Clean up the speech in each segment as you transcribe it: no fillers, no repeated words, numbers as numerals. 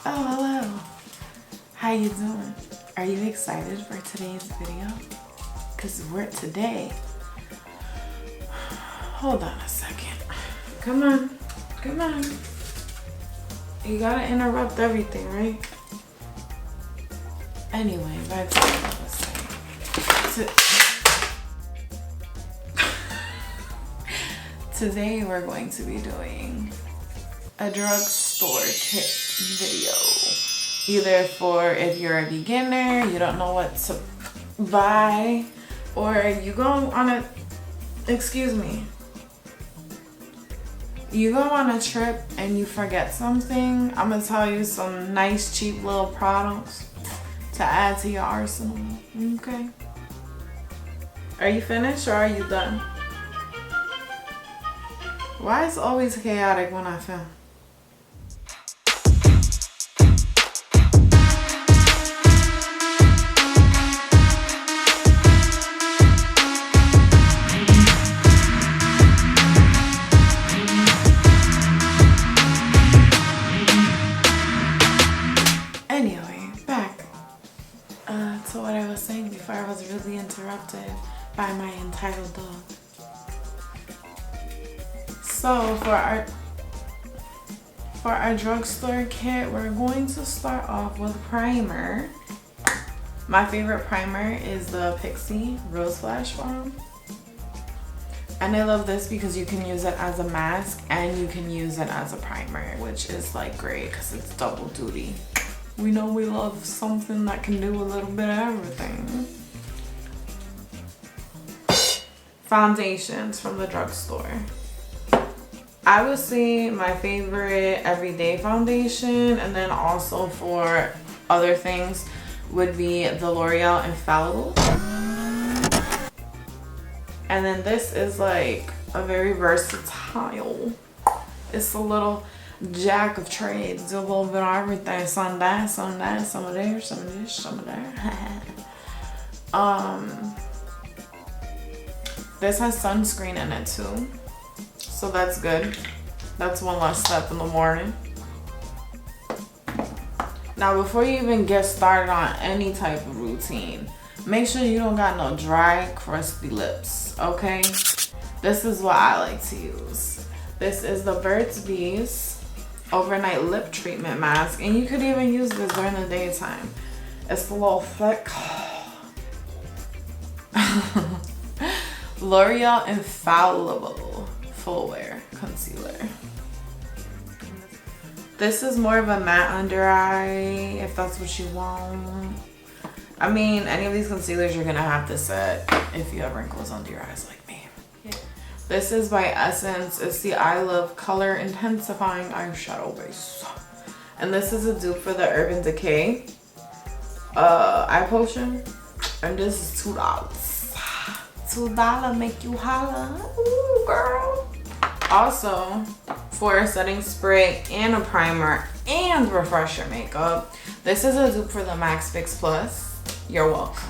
Oh, hello. How you doing? Are you excited for today's video? Cause today. Hold on a second. Come on. Come on. You gotta interrupt everything, right? Anyway, back to what I was saying. Today we're going to be doing a drugstore kit video. Either for if you're a beginner, you don't know what to buy, or you go on a, you go on a trip and you forget something. I'm gonna tell you some nice cheap little products to add to your arsenal, okay? Are you finished or are you done? Why is it always chaotic when I film? Anyway, back to what I was saying before I was really interrupted by my entitled dog. So for our drugstore kit, we're going to start off with primer. My favorite primer is the PIXI Rose Flash Balm. And I love this because you can use it as a mask and you can use it as a primer, which is like great because it's double duty. We know we love something that can do a little bit of everything. Foundations from the drugstore. I would say my favorite everyday foundation, and then also for other things, would be the L'Oreal Infallible. And then this is like a very versatile. It's a little jack of trades, do a little bit of everything. Some that, some that, some of there, some of this, some of that. This has sunscreen in it too. So that's good. That's one less step in the morning. Now, before you even get started on any type of routine, make sure you don't got no dry, crusty lips, okay? This is what I like to use. This is the Burts Overnight Lip Treatment Mask, and you could even use this during the daytime. It's a little thick. L'Oreal Infallible Full Wear Concealer. This is more of a matte under eye if that's what you want. I mean, any of these concealers you're gonna have to set if you have wrinkles under your eyes like me. Yeah. This is by Essence. It's the I Love Color Intensifying Eyeshadow Base. And this is a dupe for the Urban Decay eye potion. And this is $2. $2 make you holla. Ooh, girl. Also, for a setting spray and a primer and refresher makeup, this is a dupe for the Max Fix Plus. You're welcome.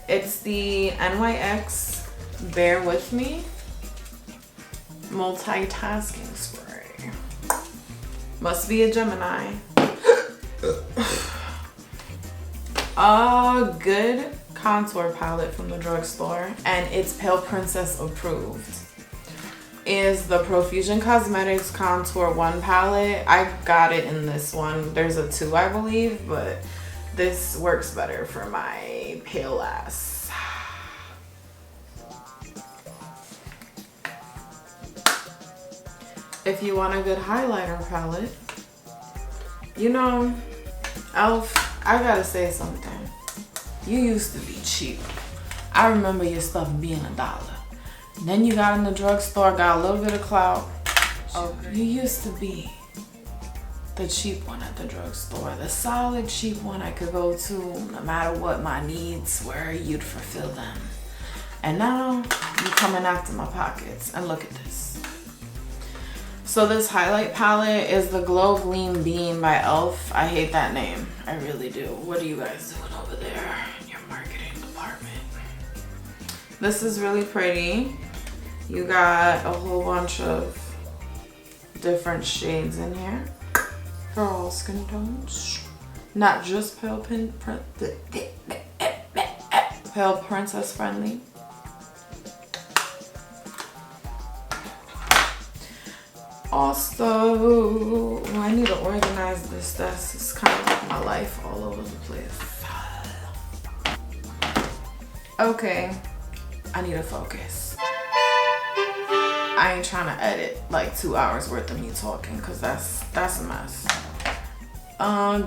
It's the NYX Bare With Me multitasking spray. Must be a Gemini. A good contour palette from the drugstore, and it's Pale Princess approved, is the Profusion Cosmetics Contour 1 palette. I got it in this one. There's a 2, I believe, but this works better for my pale ass. If you want a good highlighter palette, you know, Elf, I gotta say something. You used to be cheap. I remember your stuff being $1. Then you got in the drugstore, got a little bit of clout. Oh, you used to be the cheap one at the drugstore, the solid cheap one I could go to no matter what my needs were, you'd fulfill them. And now you're coming after my pockets, and look at this. So this highlight palette is the Glow Gleam Beam by e.l.f. I hate that name, I really do. What are you guys doing over there in your marketing department? This is really pretty. You got a whole bunch of different shades in here for all skin tones. Not just pale princess friendly. Also, I need to organize this desk. It's kind of like my life all over the place. Okay, I need to focus. I ain't trying to edit like 2 hours worth of me talking because that's a mess.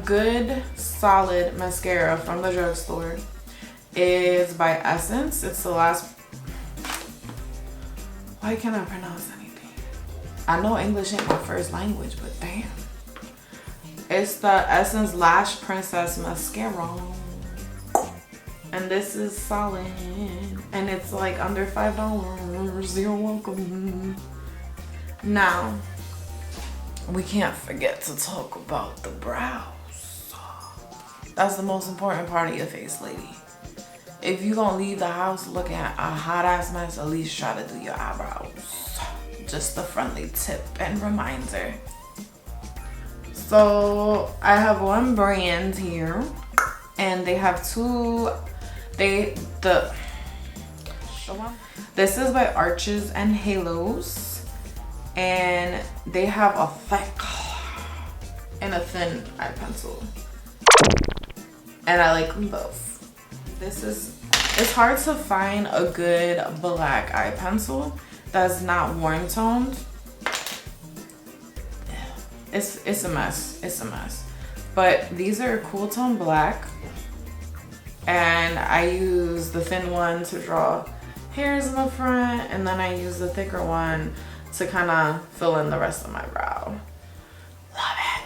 Good solid mascara from the drugstore is by Essence. It's the last. Why can't I pronounce anything? I know English ain't my first language, but damn. It's the Essence Lash Princess Mascara. And this is solid. And it's like under $5. You're welcome. Now, we can't forget to talk about the brows. That's the most important part of your face, lady. If you're gonna leave the house looking a hot ass mess, at least try to do your eyebrows. Just a friendly tip and reminder. So I have one brand here, and they have two. This is by Arches and Halos, and they have a thick and a thin eye pencil, and I like them both. It's hard to find a good black eye pencil that's not warm toned. It's a mess. But these are cool tone black, and I use the thin one to draw hairs in the front, and then I use the thicker one to kind of fill in the rest of my brow. Love it.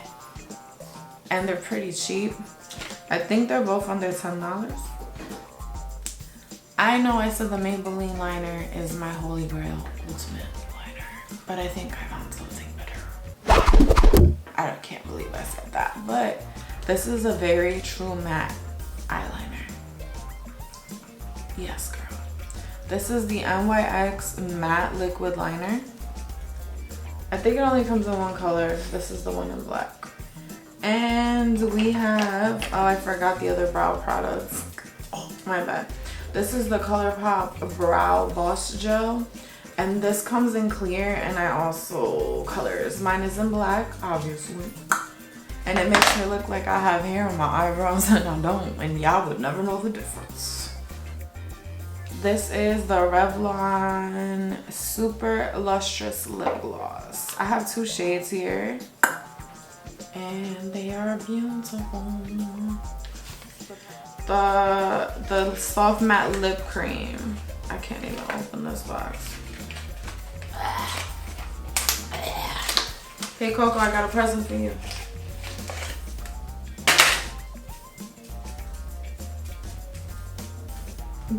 And they're pretty cheap. I think they're both under $10. I know I said the Maybelline liner is my holy grail ultimate liner, but I think I found something better. I can't believe I said that, but this is a very true matte eyeliner. Yes, girl. This is the NYX Matte Liquid Liner. I think it only comes in one color. This is the one in black. And we have, oh, I forgot the other brow products. Oh, my bad. This is the Colourpop Brow Boss Gel. And this comes in clear, and I also colors. Mine is in black, obviously. And it makes me look like I have hair on my eyebrows, and I don't. And y'all would never know the difference. This is the Revlon Super Lustrous Lip Gloss. I have two shades here, and they are beautiful. The Soft Matte Lip Cream. I can't even open this box. Hey Coco, I got a present for you.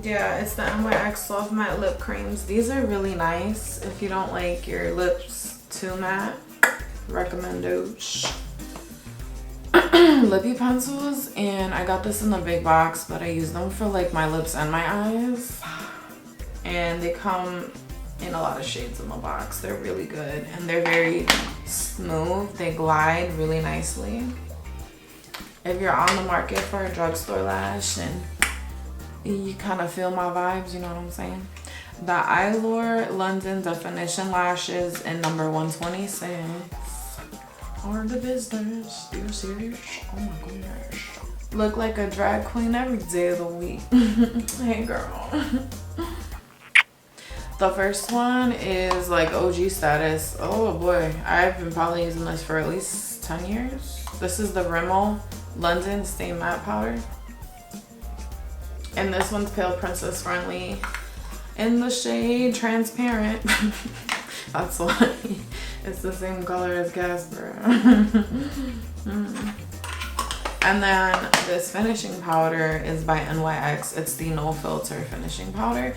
Yeah, it's the NYX Soft Matte Lip Creams. These are really nice if you don't like your lips too matte. Recommend those. Lippie pencils, and I got this in the big box, but I use them for like my lips and my eyes. And they come in a lot of shades in the box. They're really good, and they're very smooth. They glide really nicely. If you're on the market for a drugstore lash and you kind of feel my vibes, you know what I'm saying? The Eyelure London Definition Lashes in number 126 are the business. You're serious? Oh my goodness. Look like a drag queen every day of the week. Hey girl. The first one is like OG status. Oh boy, I've been probably using this for at least 10 years. This is the Rimmel London Stay Matte Powder. And this one's Pale Princess friendly in the shade Transparent. That's why it's the same color as Casper. And then this finishing powder is by NYX. It's the No Filter finishing powder.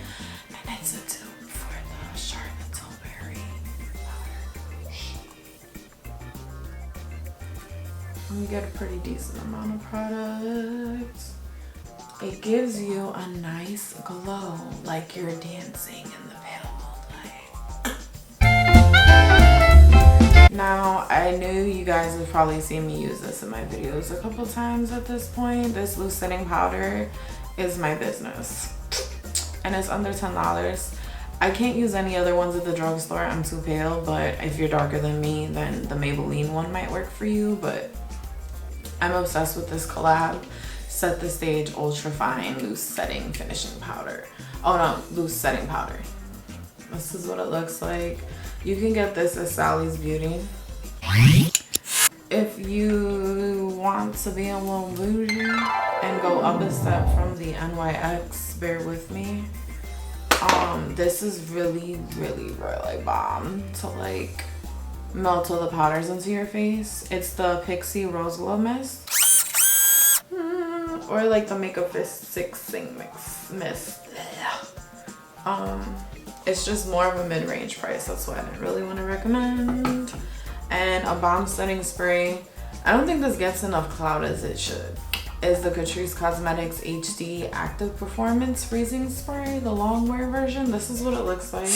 And it's a dupe for the Charlotte Tilbury powder. You get a pretty decent amount of product. It gives you a nice glow, like you're dancing in the pale moonlight. Now, I knew you guys have probably seen me use this in my videos a couple times at this point. This loose setting powder is my business. And it's under $10. I can't use any other ones at the drugstore. I'm too pale, but if you're darker than me, then the Maybelline one might work for you. But I'm obsessed with this collab. Set the Stage Ultra Fine Loose Setting Finishing Powder. Oh no, loose setting powder. This is what it looks like. You can get this at Sally's Beauty. If you want to be a little bougie and go up a step from the NYX Bare With Me, this is really bomb to like melt all the powders into your face. It's the PIXI Rose Glow Mist. Or like the Makeup Fixing Mist. It's just more of a mid-range price. That's why I didn't really want to recommend. And a balm setting spray. I don't think this gets enough clout as it should. Is the Catrice Cosmetics HD Active Performance Freezing Spray, the long wear version. This is what it looks like.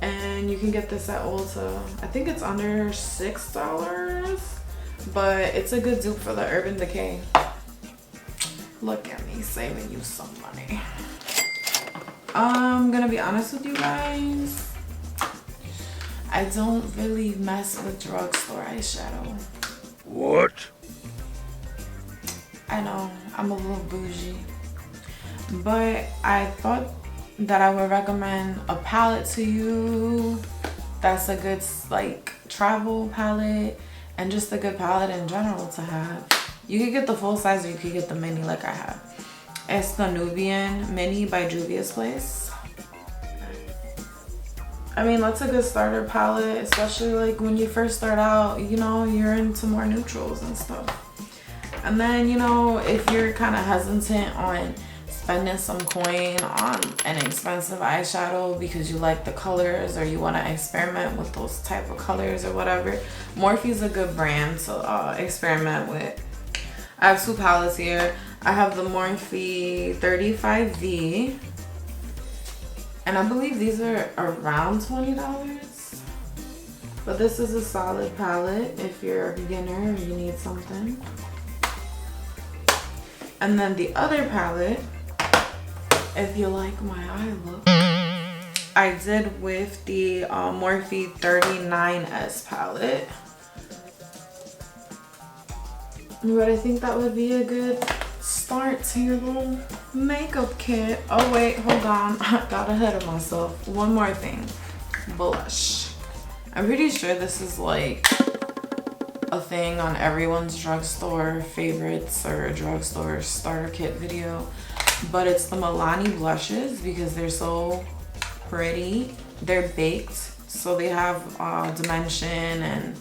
And you can get this at Ulta. I think it's under $6, but it's a good dupe for the Urban Decay. Look at me saving you some money. I'm gonna be honest with you guys. I don't really mess with drugstore eyeshadow. What? I know, I'm a little bougie. But I thought that I would recommend a palette to you that's a good like travel palette and just a good palette in general to have. You could get the full size or you could get the mini like I have. It's the Nubian Mini by Juvia's Place. I mean, that's a good starter palette, especially like when you first start out, you know, you're into more neutrals and stuff. And then, you know, if you're kind of hesitant on spending some coin on an expensive eyeshadow because you like the colors or you want to experiment with those type of colors or whatever, Morphe's a good brand to experiment with. I have two palettes here. I have the Morphe 35V, and I believe these are around $20. But this is a solid palette if you're a beginner or you need something. And then the other palette, if you like my eye look, I did with the Morphe 39S palette. But I think that would be a good start to your little makeup kit. Oh wait, hold on. I got ahead of myself. One more thing. Blush. I'm pretty sure this is like a thing on everyone's drugstore favorites or drugstore starter kit video. But it's the Milani blushes because they're so pretty. They're baked, so they have dimension and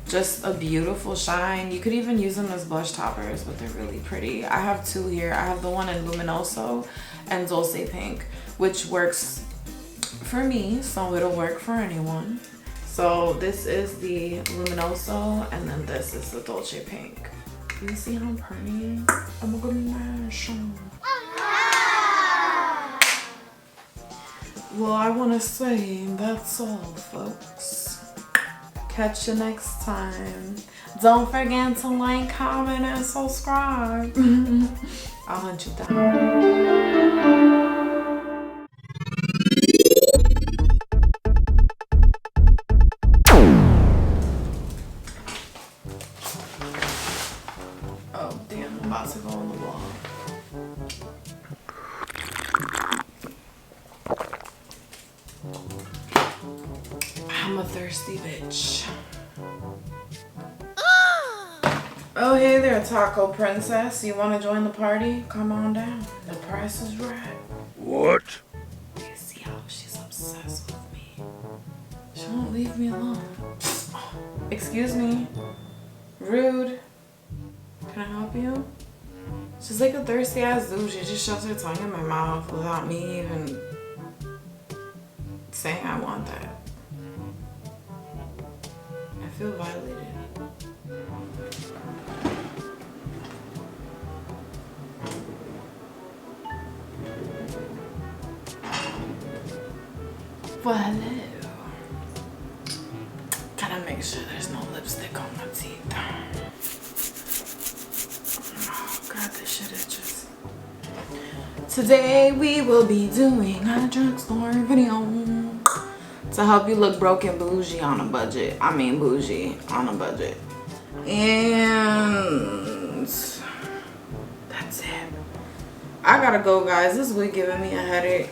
just a beautiful shine. You could even use them as blush toppers, but they're really pretty. I have two here. I have the one in Luminoso and Dulce Pink, which works for me, so it'll work for anyone. So this is the Luminoso, and then this is the Dolce Pink. You see how pretty? Oh my goodness. Well, I want to say that's all, folks. Catch you next time. Don't forget to like, comment, and subscribe. I'll hunt you down. Oh damn, I'm about to go on the wall. I'm a thirsty bitch. Oh hey there, Taco Princess. You want to join the party? Come on down. The price is right. What? You see how she's obsessed with me? She won't leave me alone. Excuse me. Rude. Can I help you? She's like a thirsty ass dude. She just shoves her tongue in my mouth without me even saying I want that. I feel violated. Well, hello. Can I make Today we will be doing a drugstore video to help you look broke and bougie on a budget. I mean bougie on a budget. And that's it. I gotta go, guys. This wig giving me a headache.